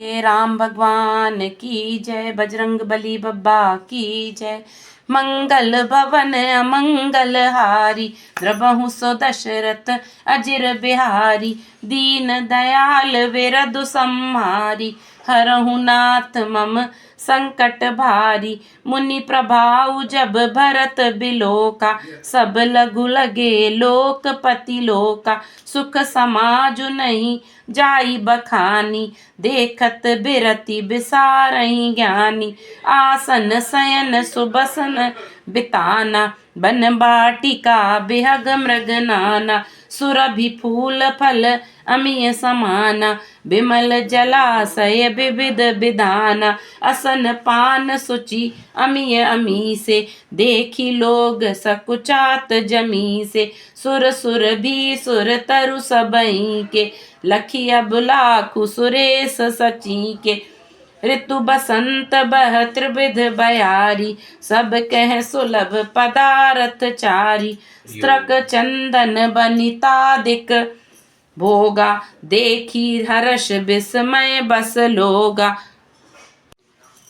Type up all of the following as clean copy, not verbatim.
हे राम भगवान की जय, बजरंग बली बब्बा की जय। मंगल भवन अमंगल हारी, द्रबहु सो दशरथ अजिर बिहारी। दीन दयाल विरधु संहारी, हरहु नाथ मम संकट भारी। मुनि प्रभाउ जब भरत बिलोका, सब लघु लगे लोकपति लोका। सुख समाजु नहीं जाई बखानी, देखत बिरति बिसारहि ज्ञानी। आसन शयन सुबसन बिताना, बन बाटिका बिहग मृग नाना। सुरभि फूल फल अमिय समाना, बिमल जलाशय विविध विधाना। असन पान सुचि अमिय अमी से, देखी लोग सकुचात जमी से। सुर सुर भी सुर तरु सबई के, लखिया बुलाखु सुरेश सची के। ऋतु बसंत बह त्रिविध बयारी, सब कह सुलभ पदारथ चारी। स्त्रक चंदन बनितादिक भोगा, देखी हर्ष विस्मय बस लोगा।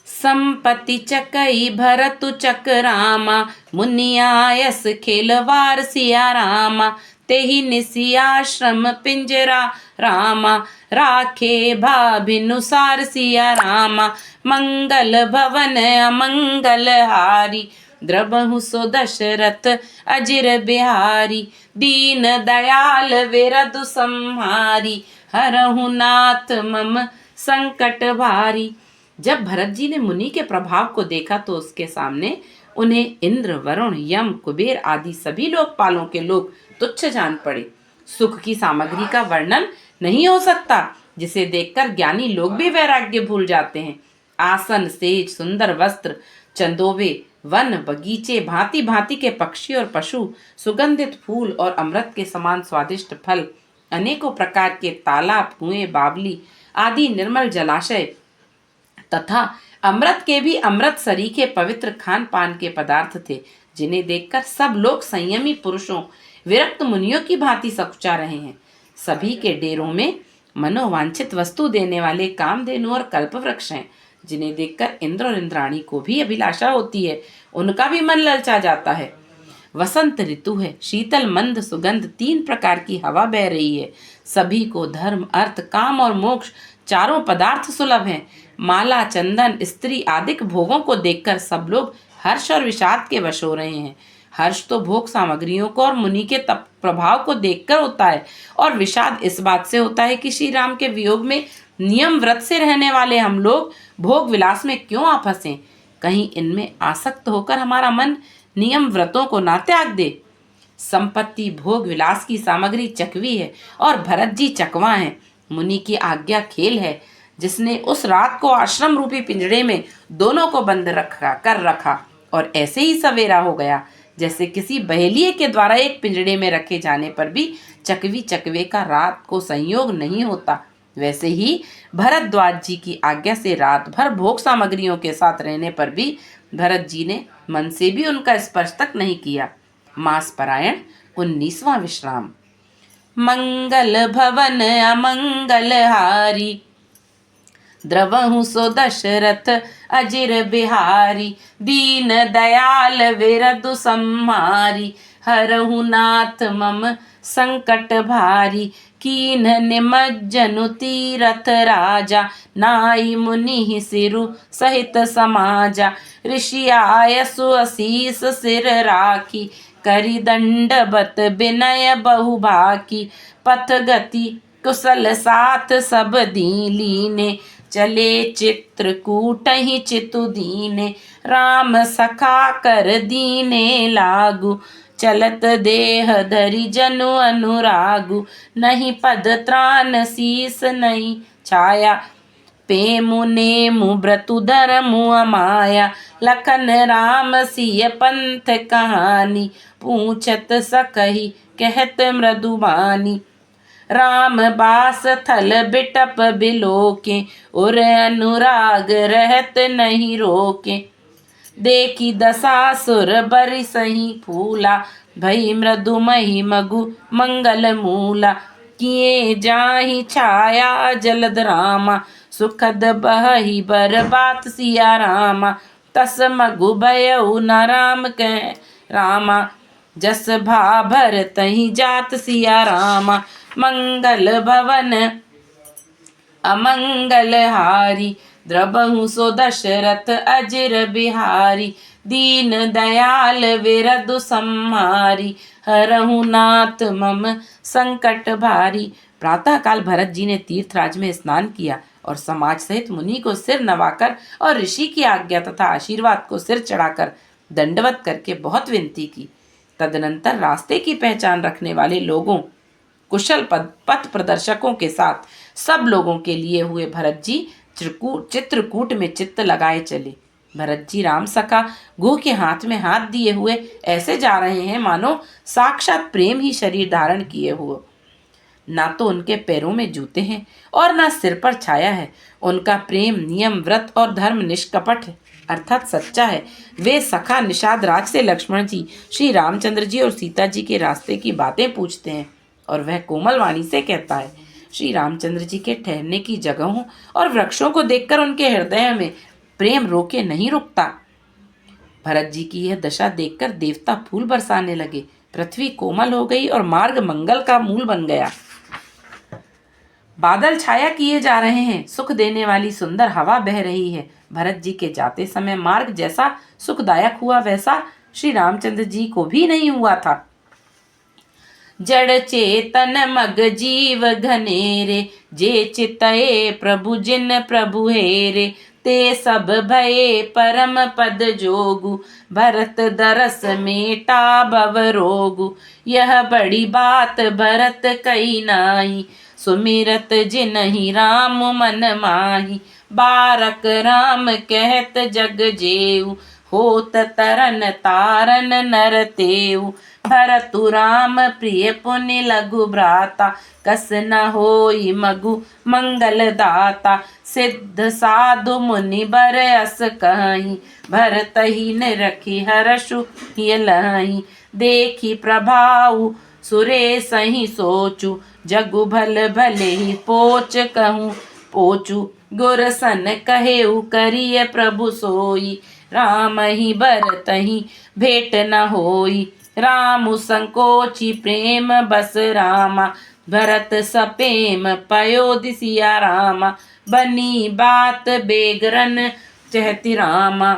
संपत्ति चकई भरतु चकरामा, मुनि आयस खेलवार सिया रामा। तेहि निसि आश्रम पिंजरा रामा, राखे भाभिनुसार सिया रामा। मंगल भवन अमंगल हारी, द्रबहु सो दशरथ अजिर बिहारी। दीन दयाल विरधु संहारी, हरहु नाथ मम संकट भारी। जब भरत जी ने मुनि के प्रभाव को देखा तो उसके सामने उन्हें इंद्र, वरुण, यम, कुबेर आदि सभी लोकपालों के लोग तुच्छ जान पड़े। सुख की सामग्री का वर्णन नहीं हो सकता, जिसे देखकर ज्ञानी लोग भी वैराग्य भूल जाते हैं। आसन, सेज, सुंदर वस्त्र, चंदोवे, वन, बगीचे, भांति भांति के पक्षी और पशु, सुगंधित फूल और अमृत के समान स्वादिष्ट फल, अनेकों प्रकार के तालाब, कुएं, बावली आदि निर्मल जलाशय तथा अमृत के भी अमृत सरीखे पवित्र खान पान के पदार्थ थे, जिन्हें देखकर सब लोग संयमी पुरुषों, विरक्त मुनियों की भांति सकुचा रहे हैं। सभी के डेरों में मनोवांछित वस्तु देने वाले कामधेनु और कल्पवृक्ष हैं, जिन्हें देखकर इंद्र और इंद्राणी को भी अभिलाषा होती है, उनका भी मन ललचा जाता है। वसंत ऋतु है, शीतल मंद सुगंध, 3 प्रकार की हवा बह रही है। सभी को धर्म, अर्थ, काम और मोक्ष चारों पदार्थ सुलभ हैं। माला, चंदन, स्त्री आदि भोगों को देखकर सब लोग हर्ष और विषाद के वश हो रहे हैं। हर्ष तो भोग सामग्रियों को और मुनि के तप प्रभाव को देखकर होता है, और विषाद इस बात से होता है कि श्री राम के वियोग में नियम व्रत से रहने वाले हम लोग भोग विलास में क्यों आ फंसे। कहीं इनमें आसक्त होकर हमारा मन नियम व्रतों को ना त्याग दे। संपत्ति, भोग विलास की सामग्री चकवी है और भरत जी चकवा हैं। मुनि की आज्ञा खेल है, जिसने उस रात को आश्रम रूपी पिंजड़े में दोनों को बंद रखा और ऐसे ही सवेरा हो गया, जैसे किसी बहेलिये के द्वारा एक पिंजड़े में रखे जाने पर भी चकवी चकवे का रात को संयोग नहीं होता, वैसे ही भरद्वाज जी की आज्ञा से रात भर भोग सामग्रियों के साथ रहने पर भी भरत जी ने मन से भी उनका स्पर्श तक नहीं किया। मास परायण 19वां विश्राम। मंगल भवन अमंगल हारी, द्रवहु सो दशरथ अजिर बिहारी। दीन दयाल विरधु संहारी, हरहु नाथ मम संकट भारी। कीन निमज्जनु तीरथ राजा, नाई मुनि सिरु सहित समाजा। ऋषि आयसु असीस सिर राखी, करी दंडबत विनय बहु भाकी। पथ गति कुशल साथ सब दीलीने, चले चित्रकूट ही चितु दीने। राम सखा कर दीने लागू, चलत देह धरि जनु अनुरागु। नहीं पद त्राण शीस नहीं छाया, पेमु नेमु ब्रतु धरमु अमाया। लखन राम सिय पंथ कहानी, पूछत सकहि कहत मृदुबानी। राम बास थल बिटप बिलोके, उर अनुराग रहत नहीं रोके। देखी दसासुर बरिसहि फूला, भई मृदुमहि मगु मंगल मूला। किए जाहि छाया जलद रामा, सुखद बही बर बात सिया रामा, तस मगु भयउ न राम कह रामा, जस भा भर तही जात सिया रामा, मंगल भवन अमंगल हारी, द्रबहु सो दशरथ अजिर बिहारी, दीन दयाल विरधु सम्हारी, हरहु नाथ मम संकट भारी। प्रातः काल भरत जी ने तीर्थराज में स्नान किया और समाज सहित मुनि को सिर नवाकर और ऋषि की आज्ञा तथा आशीर्वाद को सिर चढ़ाकर दंडवत करके बहुत विनती की। तदनंतर रास्ते की पहचान रखने वाले लोगों, कुशल पथ प्रदर्शकों के साथ सब लोगों के लिए हुए भरत जी चित्रकूट में चित्त लगाए चले। भरत जी राम सखा गुह के हाथ में हाथ दिए हुए ऐसे जा रहे हैं मानो साक्षात प्रेम ही शरीर धारण किए हुए। ना तो उनके पैरों में जूते हैं और ना सिर पर छाया है। उनका प्रेम नियम व्रत और धर्म निष्कपट है, अर्थात सच्चा है। वे सखा निषाद राज से लक्ष्मण जी, श्री रामचंद्र जी और सीता जी के रास्ते की बातें पूछते हैं और वह कोमल वाणी से कहता है। श्री रामचंद्र जी के ठहरने की जगहों और वृक्षों को देखकर उनके हृदय में प्रेम रोके नहीं रुकता। भरत जी की यह दशा देखकर देवता फूल बरसाने लगे, पृथ्वी कोमल हो गई और मार्ग मंगल का मूल बन गया। बादल छाया किए जा रहे हैं, सुख देने वाली सुंदर हवा बह रही है। भरत जी के जाते समय मार्ग जैसा सुखदायक हुआ वैसा श्री रामचंद्र जी को भी नहीं हुआ था। जड़ चेतन मग जीव घनेरे, जे चितये प्रभु जिन प्रभु हेरे, ते सब भये परम पद जोगु, भरत दरस मेटा भव रोगु। यह बड़ी बात भरत कही नाई, सुमिरत जिनहि राम मन माही। बारक राम कहत जग जेऊ, होत तरन तारन नर तेऊ। भरतु राम प्रिय पुनि लघु भ्राता, कस न होई मगु मंगल दाता। सिद्ध साधु मुनि बर अस कहीं, भरत ही न रखी हरषु लही। देखी प्रभाऊ सुरे सही सोचू, जगु भल भले ही पोच कहूँ पोचू। गुर सन कहेऊ करिय प्रभु सोई, राम ही भरत ही भेट न होई। रामु संकोचि प्रेम बस रामा, भरत सपेम पयोधि सिया रामा। बनी बात बेगरन चहति रामा,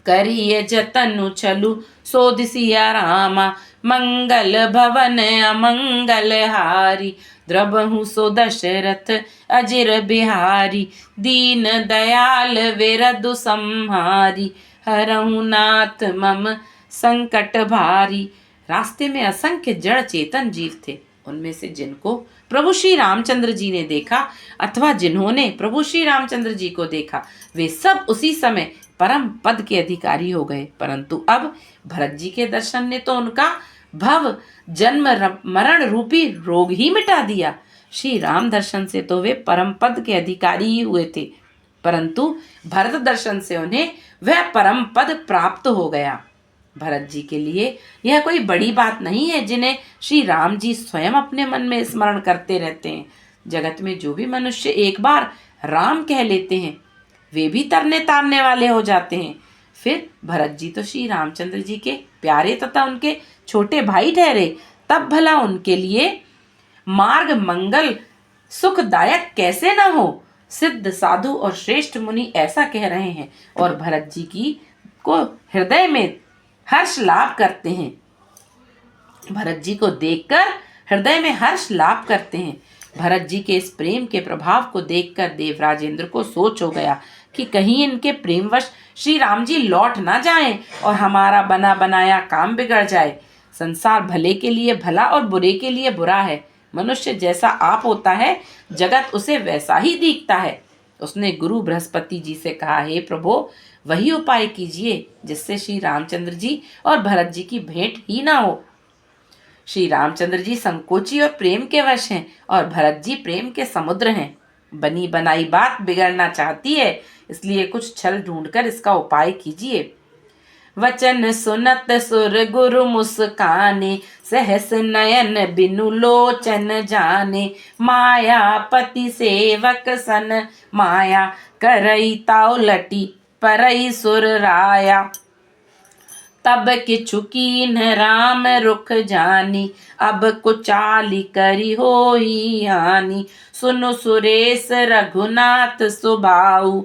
करिय जतनु छलु सोधि सिया रामा। मंगल भवन अमंगल हारी, द्रबहु सो दशरथ अजिर बिहारी। दीन दयाल विरधु सम्हारी, हरहु नाथ मम संकट भारी। रास्ते में असंख्य जड़ चेतन जीव थे। उनमें से जिनको प्रभु श्री रामचंद्र जी ने देखा अथवा जिन्होंने प्रभु श्री रामचंद्र जी को देखा, वे सब उसी समय परम पद के अधिकारी हो गए। परंतु अब भरत जी के दर्शन ने तो उनका भव जन्म मरण रूपी रोग ही मिटा दिया। श्री राम दर्शन से तो वे परम पद के अधिकारी ही हुए थे, परंतु भरत दर्शन से उन्हें वह परम पद प्राप्त हो गया। भरत जी के लिए यह कोई बड़ी बात नहीं है, जिन्हें श्री राम जी स्वयं अपने मन में स्मरण करते रहते हैं। जगत में जो भी मनुष्य एक बार राम कह लेते हैं, वे भी तरने तारने वाले हो जाते हैं। फिर भरत जी तो श्री रामचंद्र जी के प्यारे तथा उनके छोटे भाई ठहरे, तब भला उनके लिए मार्ग मंगल सुखदायक कैसे न हो। सिद्ध साधु और श्रेष्ठ मुनि ऐसा कह रहे हैं और भरत जी की को हृदय में हर्ष लाभ करते हैं। भरत जी को देखकर हृदय में हर्ष लाभ करते हैं। भरत जी के इस प्रेम के प्रभाव को देखकर देवराजेंद्र को सोच हो गया कि कहीं इनके प्रेमवश श्री राम जी लौट ना जाएं और हमारा बना बनाया काम बिगड़ जाए। संसार भले के लिए भला और बुरे के लिए बुरा है। मनुष्य जैसा आप होता है, जगत उसे वैसा ही दिखता है। उसने गुरु बृहस्पति जी से कहा, हे प्रभु, वही उपाय कीजिए जिससे श्री रामचंद्र जी और भरत जी की भेंट ही ना हो। श्री रामचंद्र जी संकोची और प्रेम के वश हैं और भरत जी प्रेम के समुद्र हैं। बनी बनाई बात बिगड़ना चाहती है, इसलिए कुछ छल ढूंढकर इसका उपाय कीजिए। वचन सुनत सुर गुरु मुस्काने, सहस नयन बिनु लोचन जाने। मायापति सेवक सन माया, करई ताउ लटी परई सुर राया। तब किछु कीन राम रुख जानी, अब कुचाली करी होई हानि। सुनु सुरेश रघुनाथ सुभाऊ,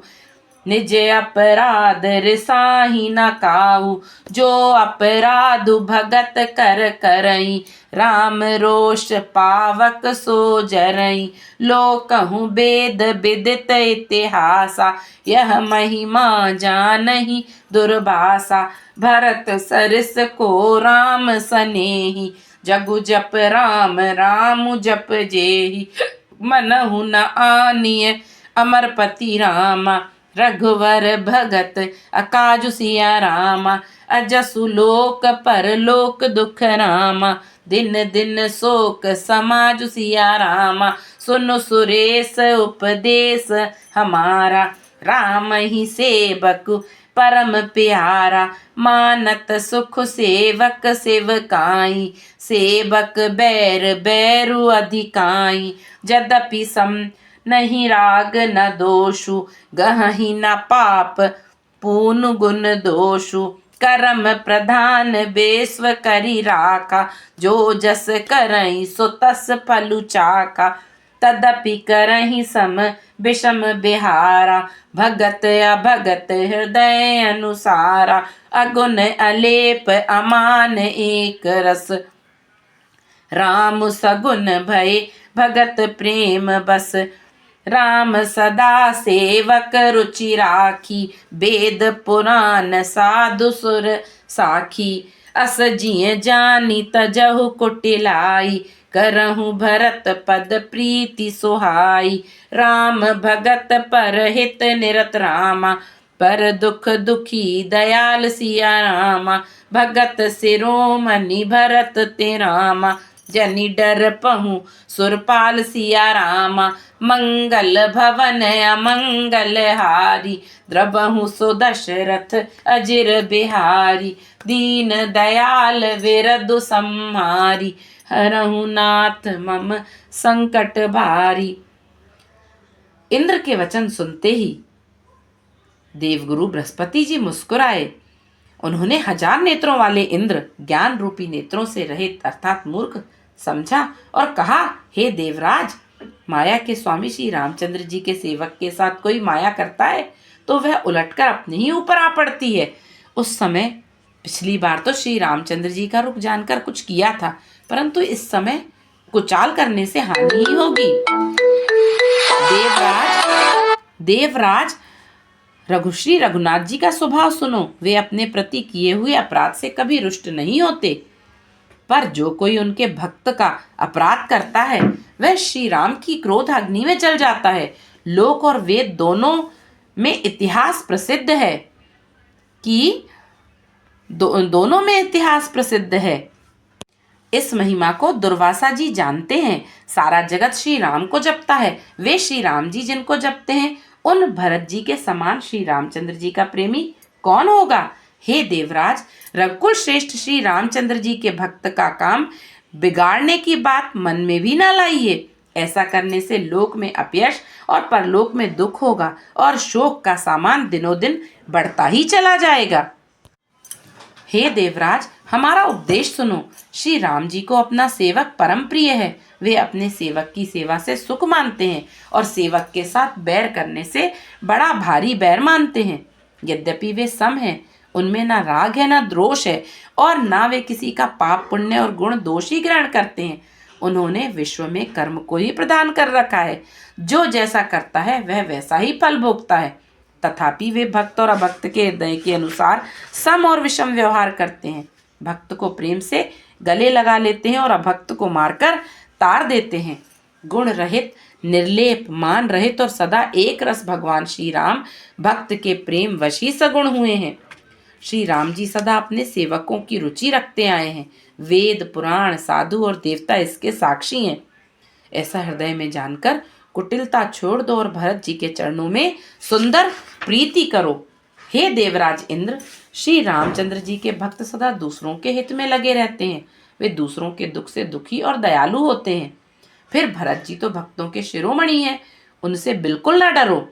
निज अपराध रिसाही न काऊ। जो अपराध भगत कर करई, राम रोष पावक सो जरई। लो कहूँ वेद विदित इतिहासा, यह महिमा जानहि दुर्भाषा। भरत सरिस को राम सनेही, जगु जप राम राम जप जेहि। मनहु न आनिय अमरपति रामा, रघुवर भगत अकाजु सिया रामा। अजसु लोक परलोक दुख रामा, दिन दिन शोक समाजु सिया रामा। सुनु सुरेश उपदेश हमारा, राम ही सेवक परम प्यारा। मानत सुख सेवक सेवकाई, सेवक बैर बैरु अधिकाई। यद्यपि सम नहीं राग न दोषु, गहहि न पाप पून गुण दोषु। करम प्रधान बेस्व करी राखा, जो जस करई सो तस फलु चाका। तदपि करहि सम विषम बिहारा, भगत अभगत हृदय अनुसारा। अगुण अलेप अमान एक रस, राम सगुन भय भगत प्रेम बस। राम सदा सेवक रुचि राखी, वेद पुराण साधु सुर साखी। अस जिय जानी तजहु कुटिलाई, करहु भरत पद प्रीति सुहाई। राम भगत पर हित निरत रामा, पर दुख दुखी दयाल सिया रामा। भगत शिरोमणि भरत ते रामा, जनि डर पहु सुरपाल सिया रामा। मंगल भवन अमंगल हारी, द्रबहु सो दशरथ अजिर बिहारी। दीन दयाल विरधु सम्हारी, हरहु नाथ मम संकट भारी। इंद्र के वचन सुनते ही देवगुरु बृहस्पति जी मुस्कुराए। उन्होंने 1000 नेत्रों वाले इंद्र ज्ञान रूपी नेत्रों से रहित अर्थात मूर्ख समझा और कहा, हे देवराज, माया के स्वामी श्री रामचंद्र जी के सेवक के साथ कोई माया करता है तो वह उलटकर अपने ही ऊपर आ पड़ती है। उस समय पिछली बार तो श्री रामचंद्र जी का रूप जानकर कुछ किया था, परंतु इस समय कुचाल करने से हानि ही होगी। देवराज श्री रघुनाथ जी का स्वभाव सुनो। वे अपने प्रति किए हुए अपराध से कभी रुष्ट नहीं होते, पर जो कोई उनके भक्त का अपराध करता है वह श्री राम की क्रोध अग्नि में जल जाता है। लोक और वेद दोनों में इतिहास प्रसिद्ध है कि दोनों में इतिहास प्रसिद्ध है। इस महिमा को दुर्वासा जी जानते हैं। सारा जगत श्री राम को जपता है। वे श्री राम जी जिनको जपते हैं, उन भरत जी के समान श्री रामचंद्र जी का प्रेमी कौन होगा। हे देवराज, रघुकुल श्रेष्ठ श्री रामचंद्र जी के भक्त का काम बिगाड़ने की बात मन में भी ना लाइए। ऐसा करने से लोक में अपयश और परलोक में दुख होगा और शोक का सामान दिनों दिन बढ़ता ही चला जाएगा। हे देवराज, हमारा उपदेश सुनो। श्री राम जी को अपना सेवक परम प्रिय है। वे अपने सेवक की सेवा से सुख मानते हैं और सेवक के साथ बैर करने से बड़ा भारी बैर मानते हैं। यद्यपि वे सम हैं, उनमें ना राग है ना द्रोष है और ना वे किसी का पाप पुण्य और गुण दोष ही ग्रहण करते हैं। उन्होंने विश्व में कर्म को ही प्रदान कर रखा है। जो जैसा करता है वह वैसा ही फल भोगता है। तथापि वे भक्त और अभक्त के हृदय के अनुसार सम और विषम व्यवहार करते हैं। भक्त को प्रेम से गले लगा लेते हैं और अभक्त को मारकर तार देते हैं। गुण रहित, निर्लेप, मान रहित और सदा एक रस भगवान श्री राम भक्त के प्रेम वशी सगुण हुए हैं। श्री राम जी सदा अपने सेवकों की रुचि रखते आए हैं। वेद, पुराण, साधु और देवता इसके साक्षी हैं। ऐसा हृदय में जानकर कुटिलता छोड़ दो और भरत जी के चरणों में सुंदर प्रीति करो। हे देवराज इंद्र, श्री रामचंद्र जी के भक्त सदा दूसरों के हित में लगे रहते हैं। वे दूसरों के दुख से दुखी और दयालु होते हैं। फिर भरत जी तो भक्तों के शिरोमणि हैं, उनसे बिल्कुल ना डरो।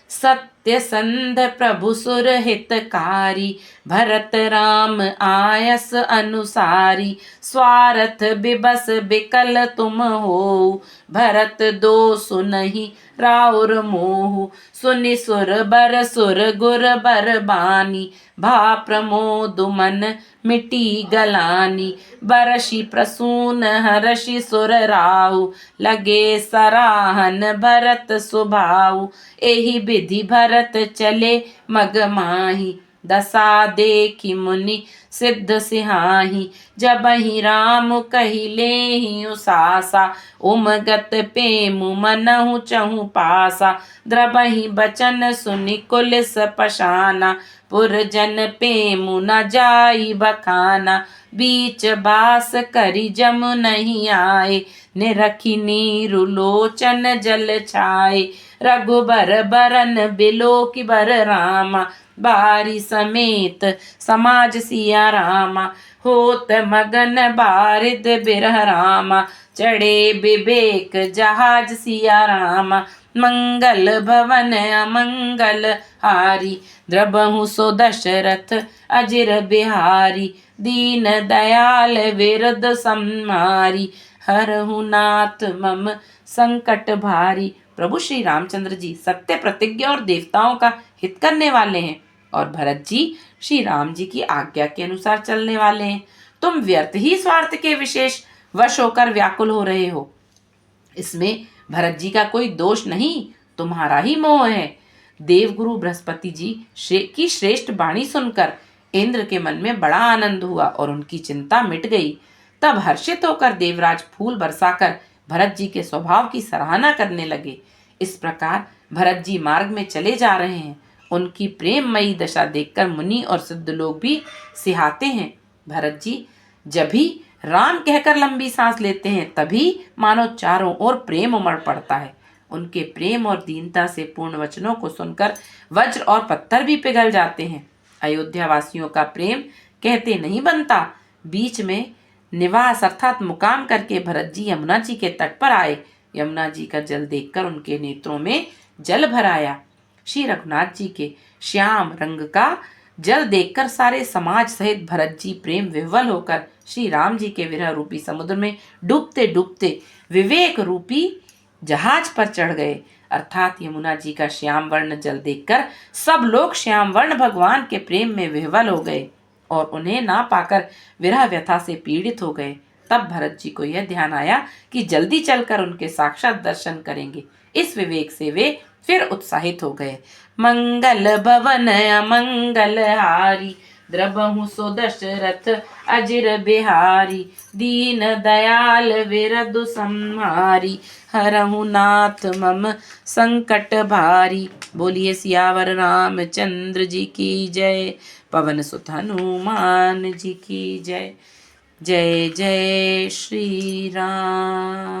सत्य संध प्रभु सुर हितकारी, भरत राम आयस अनुसारी। स्वार्थ बिबस बिकल तुम हो, भरत दो सुनहि राउर मोहु। सुनि सुर बर सुर गुर बर बानी, भा प्रमोद मन मिटी गलानी। बरषि प्रसून हर्षि सुर राहु, लगे सराहन भरत सुभाऊ। एहि विधि भरत चले मग माही, दशा देखि मुनि सिद्ध सिहाही। जबहि राम कहि लेहि उसासा, उमगत पेमु मनहु चहु पासा। द्रबहि बचन सुनि कुलिस पशाना, पुरजन पेमु न जाई बखाना। बीच बास करि जमु नहीं आए, निरखि नीरु लोचन जल छाए। रघुबर बरन बिलोकि बर रामा, बारी समेत समाज सिया रामा। होत मगन बारिद बिरह रामा, चढ़े विवेक जहाज सिया रामा। मंगल भवन अमंगल हारी, द्रबहु सो दशरथ अजिर बिहारी। दीन दयाल विरद संहारी, हरहु नाथ मम संकट भारी। प्रभु श्री रामचंद्र जी सत्य प्रतिज्ञा और देवताओं का हित करने वाले हैं, और भरत जी श्री राम जी की आज्ञा के अनुसार चलने वाले हैं। तुम व्यर्थ ही स्वार्थ के विशेष वश होकर व्याकुल हो रहे हो। इसमें भरत जी का कोई दोष नहीं, तुम्हारा ही मोह है। देवगुरु बृहस्पति जी की श्रेष्ठ वाणी सुनकर इंद्र के मन में बड़ा आनंद हुआ और उनकी चिंता मिट गई। तब हर्षित होकर देवराज फूल बरसाकर भरत जी के स्वभाव की सराहना करने लगे। इस प्रकार भरत जी मार्ग में चले जा रहे हैं। उनकी प्रेममयी दशा देखकर मुनि और सिद्ध लोग भी सिहाते हैं। भरत जी जब भी राम कहकर लंबी सांस लेते हैं, तभी मानो चारों ओर प्रेम उमड़ पड़ता है। उनके प्रेम और दीनता से पूर्ण वचनों को सुनकर वज्र और पत्थर भी पिघल जाते हैं। अयोध्या वासियों का प्रेम कहते नहीं बनता। बीच में निवास अर्थात मुकाम करके भरत जी यमुना जी के तट पर आए। यमुना जी का जल देखकर उनके नेत्रों में जल भर आया। श्री रघुनाथ जी के श्याम रंग का जल देखकर सारे समाज सहित भरत जी प्रेम विह्वल होकर श्री राम जी के विरह रूपी समुद्र में डूबते डूबते विवेक रूपी जहाज पर चढ़ गए। अर्थात यमुना जी का श्याम वर्ण जल देखकर सब लोग श्याम वर्ण भगवान के प्रेम में विह्वल हो गए और उन्हें ना पाकर विरह व्यथा से पीड़ित हो गए। तब भरत जी को यह ध्यान आया कि जल्दी चलकर उनके साक्षात दर्शन करेंगे। इस विवेक से वे फिर उत्साहित हो गए। मंगल भवन अमंगल हारी, द्रबहु सो दशरथ अजिर बिहारी। दीन दयाल विरदु संहारी, हरहु नाथ मम संकट भारी। बोलिए सियावर रामचंद्र जी की जय, पवन सुत हनुमान जी की जय। जय जय श्री राम।